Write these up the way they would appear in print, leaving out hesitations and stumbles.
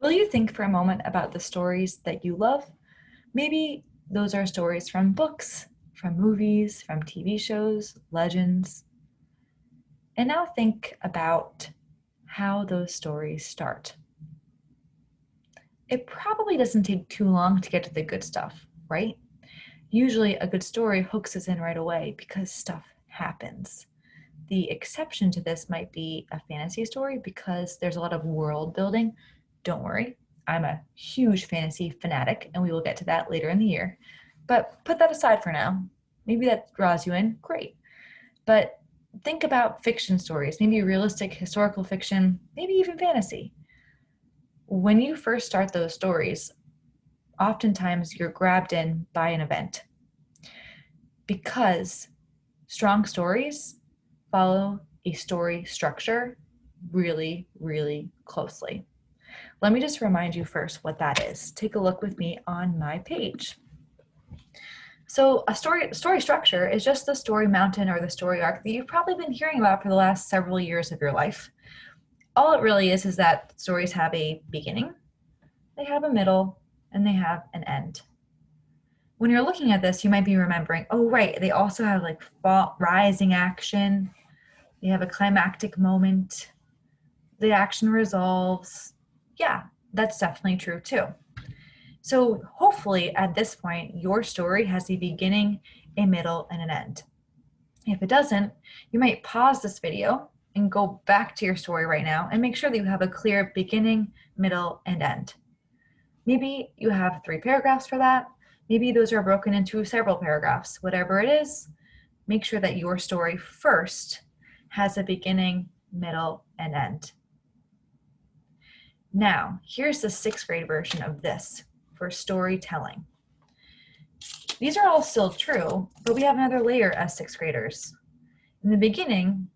Will you think for a moment about the stories that you love? Maybe those are stories from books, from movies, from TV shows, legends. And now think about how those stories start. It probably doesn't take too long to get to the good stuff, right? Usually a good story hooks us in right away because stuff happens. The exception to this might be a fantasy story because there's a lot of world building. Don't worry, I'm a huge fantasy fanatic, and we will get to that later in the year. But put that aside for now. Maybe that draws you in, great. But think about fiction stories, maybe realistic historical fiction, maybe even fantasy. When you first start those stories, oftentimes you're grabbed in by an event because strong stories follow a story structure really, really closely. Let me just remind you first what that is. Take a look with me on my page. So a story structure is just the story mountain or the story arc that you've probably been hearing about for the last several years of your life. All it really is that stories have a beginning, they have a middle, and they have an end. When you're looking at this, you might be remembering, oh, right, they also have like rising action, they have a climactic moment, the action resolves. Yeah, that's definitely true too. So hopefully at this point, your story has a beginning, a middle, and an end. If it doesn't, you might pause this video and go back to your story right now and make sure that you have a clear beginning, middle, and end. Maybe you have 3 paragraphs for that. Maybe those are broken into several paragraphs. Whatever it is, make sure that your story first has a beginning, middle, and end. Now, here's the 6th grade version of this for storytelling. These are all still true, but we have another layer as 6th graders. In the beginning,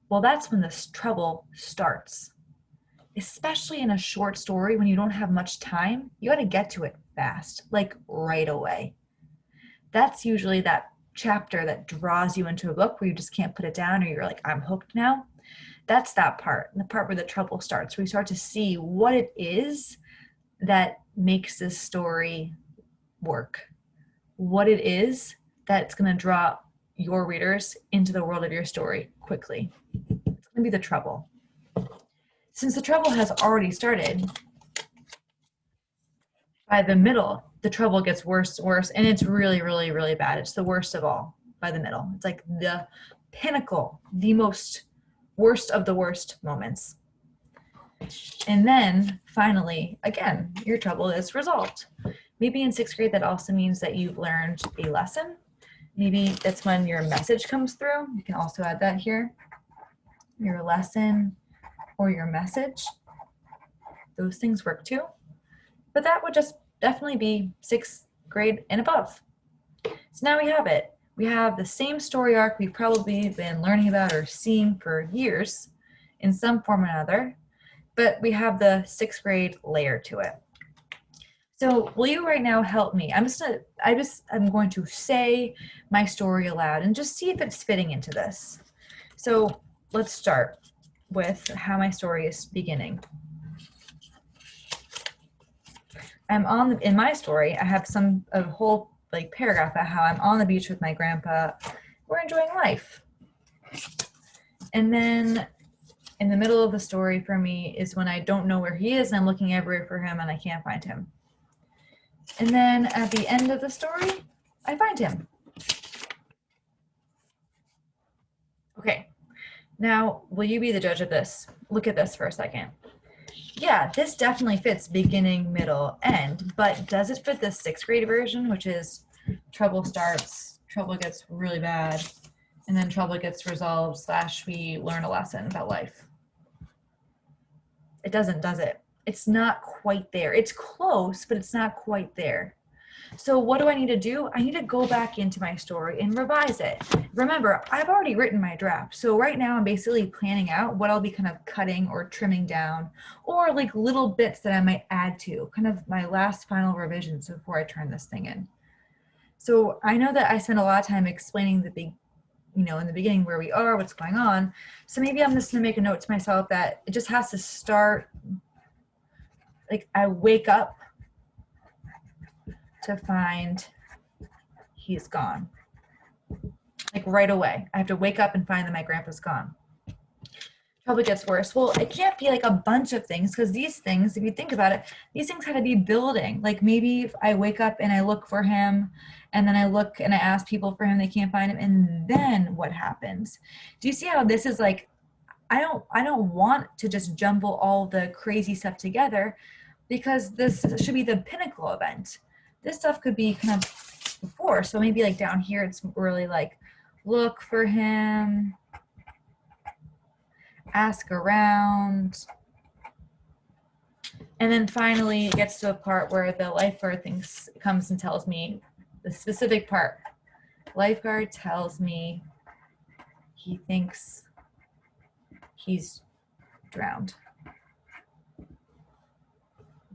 well, that's when this trouble starts. Especially in a short story when you don't have much time, you got to get to it fast, like right away. That's usually that chapter that draws you into a book where you just can't put it down or you're like, I'm hooked now. That's that part, the part where the trouble starts, where you start to see what it is that makes this story work, what it is that's going to draw your readers into the world of your story quickly. It's going to be the trouble. Since the trouble has already started, by the middle, the trouble gets worse and worse, and it's really, really, really bad. It's the worst of all by the middle. It's like the pinnacle, the most worst of the worst moments. And then finally, again, your trouble is resolved. Maybe in 6th grade, that also means that you've learned a lesson. Maybe that's when your message comes through. You can also add that here, your lesson or your message. Those things work too. But that would just definitely be 6th grade and above. So now we have it. We have the same story arc we've probably been learning about or seeing for years in some form or another, but we have the 6th grade layer to it. So will you right now help me? I'm going to say my story aloud and just see if it's fitting into this. So let's start with how my story is beginning. In my story, I have a whole like paragraph about how I'm on the beach with my grandpa. We're enjoying life. And then in the middle of the story for me is when I don't know where he is and I'm looking everywhere for him and I can't find him. And then at the end of the story, I find him. Okay, now will you be the judge of this? Look at this for a second. Yeah, this definitely fits beginning, middle, end, but does it fit the 6th grade version, which is trouble starts, trouble gets really bad, and then trouble gets resolved / we learn a lesson about life? It doesn't, does it? It's not quite there. It's close, but it's not quite there. So what do I need to do? I need to go back into my story and revise it. Remember, I've already written my draft. So right now I'm basically planning out what I'll be kind of cutting or trimming down, or like little bits that I might add to, kind of my last final revisions before I turn this thing in. So I know that I spend a lot of time explaining in the beginning where we are, what's going on. So maybe I'm just gonna make a note to myself that it just has to start, like I wake up to find he's gone. Like right away. I have to wake up and find that my grandpa's gone. Probably gets worse. Well, it can't be like a bunch of things, because these things, if you think about it, these things had to be building. Like maybe if I wake up and I look for him, and then I look and I ask people for him, they can't find him, and then what happens? Do you see how this is like, I don't want to just jumble all the crazy stuff together, because this should be the pinnacle event. This stuff could be kind of before. So maybe like down here, it's really like look for him, ask around, and then finally it gets to a part where the lifeguard comes and tells me the specific part. Lifeguard tells me he thinks he's drowned.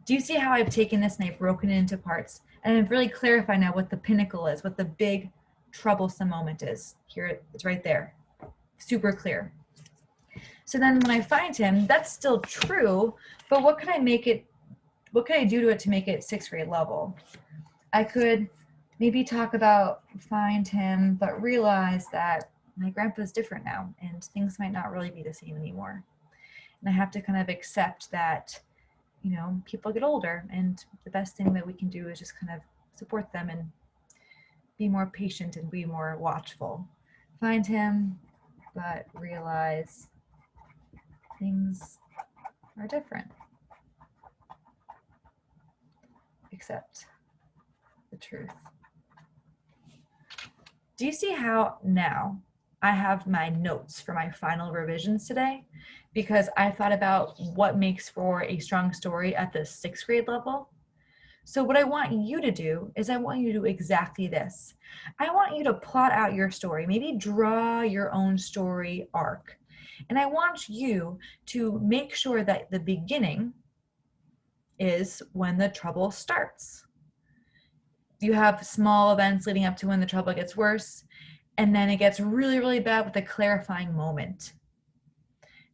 Do you see how I've taken this and I've broken it into parts? And I've really clarified now what the pinnacle is, what the big troublesome moment is. Here, it's right there. Super clear. So then when I find him, that's still true, but what can I do to it to make it 6th grade level? I could maybe talk about find him, but realize that my grandpa's different now and things might not really be the same anymore. And I have to kind of accept that, people get older, and the best thing that we can do is just kind of support them and be more patient and be more watchful. Find him, but realize things are different. Accept the truth. Do you see how now I have my notes for my final revisions today? Because I thought about what makes for a strong story at the 6th grade level. So what I want you to do is I want you to do exactly this. I want you to plot out your story, maybe draw your own story arc. And I want you to make sure that the beginning is when the trouble starts. You have small events leading up to when the trouble gets worse, and then it gets really, really bad with a clarifying moment.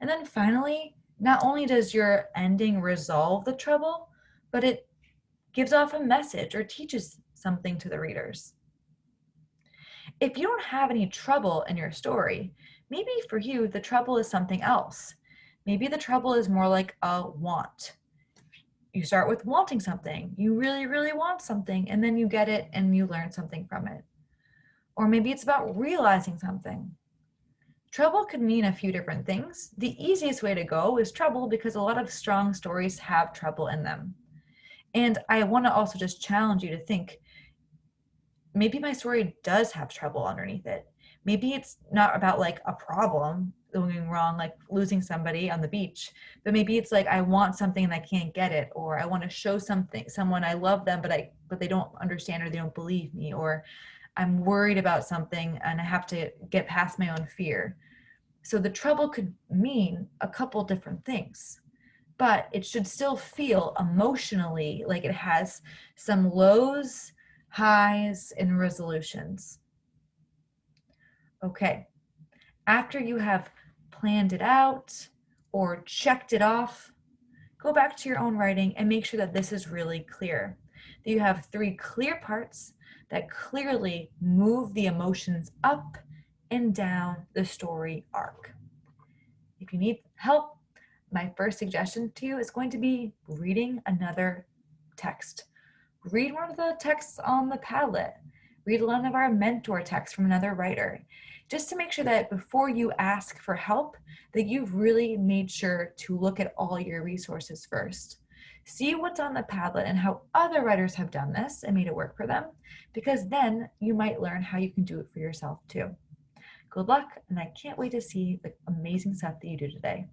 And then finally, not only does your ending resolve the trouble, but it gives off a message or teaches something to the readers. If you don't have any trouble in your story, maybe for you, the trouble is something else. Maybe the trouble is more like a want. You start with wanting something. You really, really want something, and then you get it and you learn something from it. Or maybe it's about realizing something. Trouble could mean a few different things. The easiest way to go is trouble, because a lot of strong stories have trouble in them. And I want to also just challenge you to think, maybe my story does have trouble underneath it. Maybe it's not about like a problem going wrong, like losing somebody on the beach, but maybe it's like I want something and I can't get it, or I want to show someone I love them, but they don't understand or they don't believe me, or I'm worried about something and I have to get past my own fear. So the trouble could mean a couple different things, but it should still feel emotionally like it has some lows, highs, and resolutions. Okay, after you have planned it out or checked it off, go back to your own writing and make sure that this is really clear. That you have 3 clear parts that clearly move the emotions up and down the story arc. If you need help, my first suggestion to you is going to be reading another text. Read one of the texts on the Padlet. Read one of our mentor texts from another writer, just to make sure that before you ask for help, that you've really made sure to look at all your resources first. See what's on the Padlet and how other writers have done this and made it work for them, because then you might learn how you can do it for yourself too. Good luck, and I can't wait to see the amazing stuff that you do today.